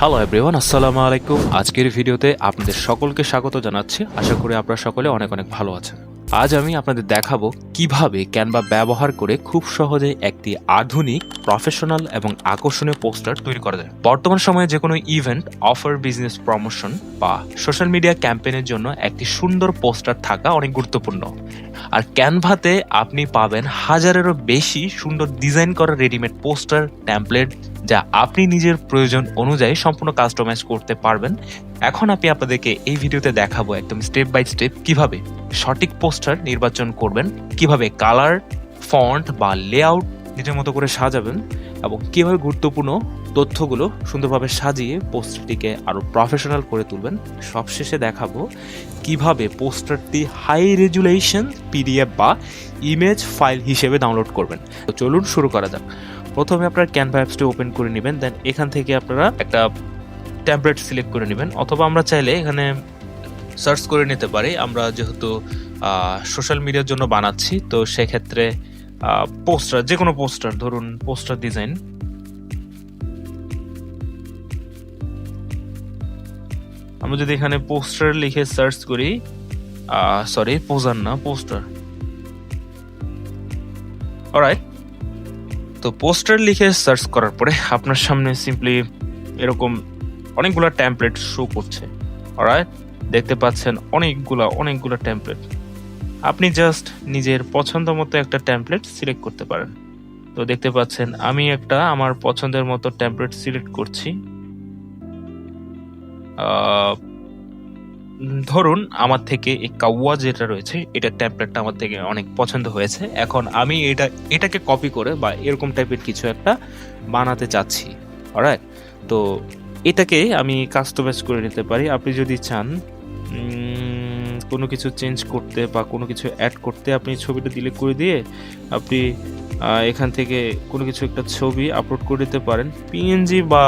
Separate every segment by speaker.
Speaker 1: Hello everyone, আসসালামু আলাইকুম। আজকের ভিডিওতে আপনাদের সকলকে স্বাগত জানাচ্ছি। আশা করি আপনারা সকলে অনেক অনেক ভালো আছেন। আজ আমি আপনাদের দেখাবো কিভাবে ক্যানভা ব্যবহার করে খুব সহজে একটি আধুনিক, প্রফেশনাল এবং আকর্ষণীয় পোস্টার তৈরি করা যায়। বর্তমান সময়ে যে কোনো ইভেন্ট, অফার, বিজনেস প্রমোশন বা সোশ্যাল মিডিয়া ক্যাম্পেইনের জন্য একটি সুন্দর পোস্টার থাকা অনেক গুরুত্বপূর্ণ। আর ক্যানভাতে আপনি পাবেন হাজারেরও বেশি সুন্দর ডিজাইন করা রেডিমেড পোস্টার, ট্যাম্পলেট, যা আপনি নিজের প্রয়োজন অনুযায়ী সম্পূর্ণ কাস্টমাইজ করতে পারবেন। এখন আমি আপনাদেরকে এই ভিডিওতে দেখাবো একদম স্টেপ বাই স্টেপ কিভাবে সঠিক পোস্টার নির্বাচন করবেন, কিভাবে কালার, ফন্ট বা লেআউট নিজের মতো করে সাজাবেন এবং কিভাবে গুরুত্বপূর্ণ তথ্যগুলো সুন্দরভাবে সাজিয়ে পোস্টারটিকে আরো প্রফেশনাল করে তুলবেন। সবশেষে দেখাবো কিভাবে পোস্টারটি হাই রেজুলেশন পিডিএফ বা ইমেজ ফাইল হিসেবে ডাউনলোড করবেন। তো চলুন শুরু করা যাক। প্রথমে আপনারা ক্যানভা অ্যাপসটি ওপেন করে নেবেন, দেন এখান থেকে আপনারা একটা টেমপ্লেট সিলেক্ট করে নেবেন, অথবা আমরা চাইলে এখানে সার্চ করে নিতে পারি। আমরা যেহেতু সোশ্যাল মিডিয়ার জন্য বানাচ্ছি, তো সেক্ষেত্রে পোস্টার, যে কোনো পোস্টার, ধরুন পোস্টার ডিজাইন, আমরা যদি এখানে পোস্টার লিখে সার্চ করি, সরি পোজার না, পোস্টার, অলরাইট। তো পোস্টার লিখে সার্চ করার পরে আপনার সামনে সিম্পলি এরকম অনেকগুলা টেমপ্লেট শো করছে। অলরাইট, দেখতে পাচ্ছেন অনেকগুলা টেমপ্লেট। আপনি জাস্ট নিজের পছন্দ মতো একটা টেমপ্লেট সিলেক্ট করতে পারেন। তো দেখতে পাচ্ছেন আমি একটা আমার পছন্দের মতো টেমপ্লেট সিলেক্ট করছি। ধরুন আমার থেকে এই কাওয়া যেটা রয়েছে, এটা টেমপ্লেটটা আমার থেকে অনেক পছন্দ হয়েছে। এখন আমি এটাকে কপি করে বা এরকম টাইপের কিছু একটা বানাতে চাচ্ছি। অলরাইট, তো এটাকে আমি কাস্টমাইজ করে নিতে পারি। আপনি যদি চান কোনো কিছু চেঞ্জ করতে বা কোনো কিছু অ্যাড করতে, আপনি ছবিটা ডিলিট করে দিয়ে আপনি এখান থেকে কোনো কিছু একটা ছবি আপলোড করে দিতে পারেন, পিএনজি বা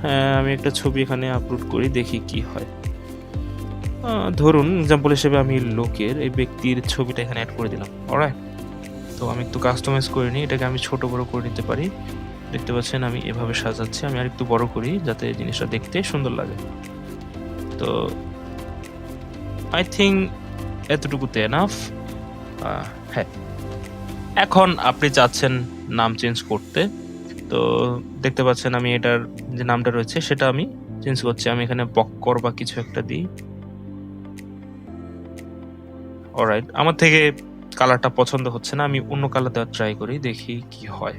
Speaker 1: হ্যাঁ, আমি একটা ছবি এখানে আপলোড করি, দেখি কি হয়। ধরুন এক্সাম্পল হিসেবে আমি লোকের, এই ব্যক্তির ছবিটা এখানে অ্যাড করে দিলাম। অলরাইট, তো আমি একটু কাস্টমাইজ করে নিই, এটাকে আমি ছোট বড় করে নিতে পারি। দেখতে পাচ্ছেন আমি এভাবে সাজাচ্ছি, আমি আরেকটু বড় করি যাতে জিনিসটা দেখতে সুন্দর লাগে। তো আই থিঙ্ক এতটুকুতে এনাফ। হ্যাঁ, এখন আপনি চাচ্ছেন নাম চেঞ্জ করতে, তো দেখতে পাচ্ছেন আমি এটার যে নামটা রয়েছে সেটা আমি চেঞ্জ করছি। আমি এখানে বক্কর বা কিছু একটা দিই। অলরাইট, আমার থেকে কালারটা পছন্দ হচ্ছে না, আমি অন্য কালার দেওয়ার ট্রাই করি, দেখি কি হয়।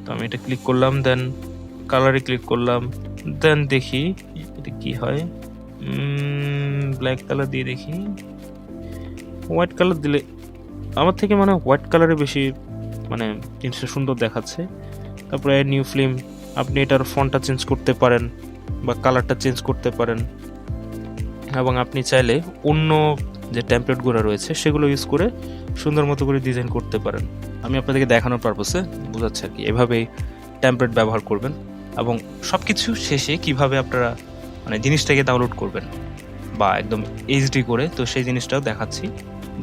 Speaker 1: তো আমি এটা ক্লিক করলাম, দেন কালারে ক্লিক করলাম, দেন দেখি এটা কি হয়। ব্ল্যাক কালার দিয়ে দেখি, হোয়াইট কালার দিলে আমার থেকে মানে হোয়াইট কালারে বেশি মানে জিনিসটা সুন্দর দেখাচ্ছে। তারপরে নিউ ফিল্ম, আপনি এটার ফন্টটা চেঞ্জ করতে পারেন বা কালারটা চেঞ্জ করতে পারেন, এবং আপনি চাইলে অন্য যে টেমপ্লেটগুলো রয়েছে সেগুলো ইউজ করে সুন্দর মতো করে ডিজাইন করতে পারেন। আমি আপনাদেরকে দেখানোর পারপাসে বোঝাচ্ছি আর কি, এভাবেই টেমপ্লেট ব্যবহার করবেন এবং সব কিছু শেষে কিভাবে আপনারা মানে জিনিসটাকে ডাউনলোড করবেন বা একদম এইচডি করে, তো সেই জিনিসটাও দেখাচ্ছি।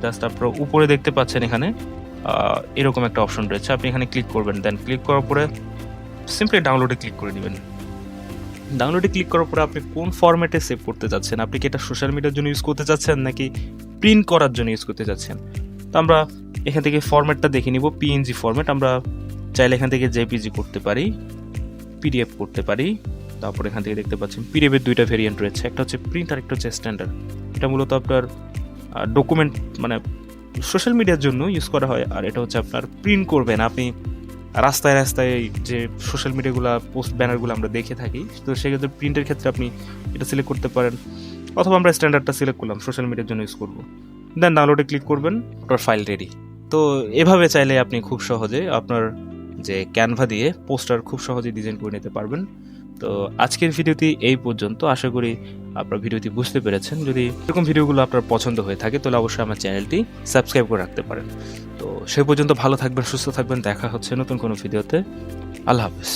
Speaker 1: জাস্ট আপনারা উপরে দেখতে পাচ্ছেন এখানে এরকম একটা অপশন রয়েছে, আপনি এখানে ক্লিক করবেন, দেন ক্লিক করার পরে সিম্পলি ডাউনলোডে ক্লিক করে দিবেন। ডাউনলোডে ক্লিক করার পরে আপনি কোন ফরম্যাটে সেভ করতে চাচ্ছেন, আপনি কি এটা সোশ্যাল মিডিয়ার জন্য ইউজ করতে চাচ্ছেন নাকি প্রিন্ট করার জন্য ইউজ করতে চাচ্ছেন। তো আমরা এখান থেকে ফরম্যাটটা দেখে নিব, পিএনজি ফরম্যাট। আমরা চাইলে এখান থেকে জেপিজি করতে পারি, পিডিএফ করতে পারি। তারপর এখান থেকে দেখতে পাচ্ছেন পিডিএফের দুইটা ভেরিয়েন্ট রয়েছে, একটা হচ্ছে প্রিন্ট আর একটা হচ্ছে স্ট্যান্ডার্ড। এটা মূলত আপনার ডকুমেন্ট মানে সোশ্যাল মিডিয়ার জন্য ইউজ করা হয়, আর এটা হচ্ছে আপনার প্রিন্ট করবেন আপনি রাস্তায় রাস্তায় যে সোশ্যাল মিডিয়াগুলো পোস্ট ব্যানারগুলো আমরা দেখে থাকি, তো সেক্ষেত্রে প্রিন্টের ক্ষেত্রে আপনি এটা সিলেক্ট করতে পারেন, অথবা আমরা স্ট্যান্ডার্ডটা সিলেক্ট করলাম, সোশ্যাল মিডিয়ার জন্য ইউজ করবো। দেন ডাউনলোডে ক্লিক করবেন, আপনার ফাইল রেডি। তো এভাবে চাইলে আপনি খুব সহজে আপনার যে ক্যানভা দিয়ে পোস্টার খুব সহজে ডিজাইন করে নিতে পারবেন। তো আজকের ভিডিওটি এই পর্যন্ত, আশা করি আপনার ভিডিওটি বুঝতে পেরেছেন। যদি এরকম ভিডিওগুলো আপনার পছন্দ হয়ে থাকে তাহলে অবশ্যই আমার চ্যানেলটি সাবস্ক্রাইব করে রাখতে পারেন। তো সে পর্যন্ত ভালো থাকবেন, সুস্থ থাকবেন, দেখা হচ্ছে নতুন কোনো ভিডিওতে। আল্লাহ হাফেজ।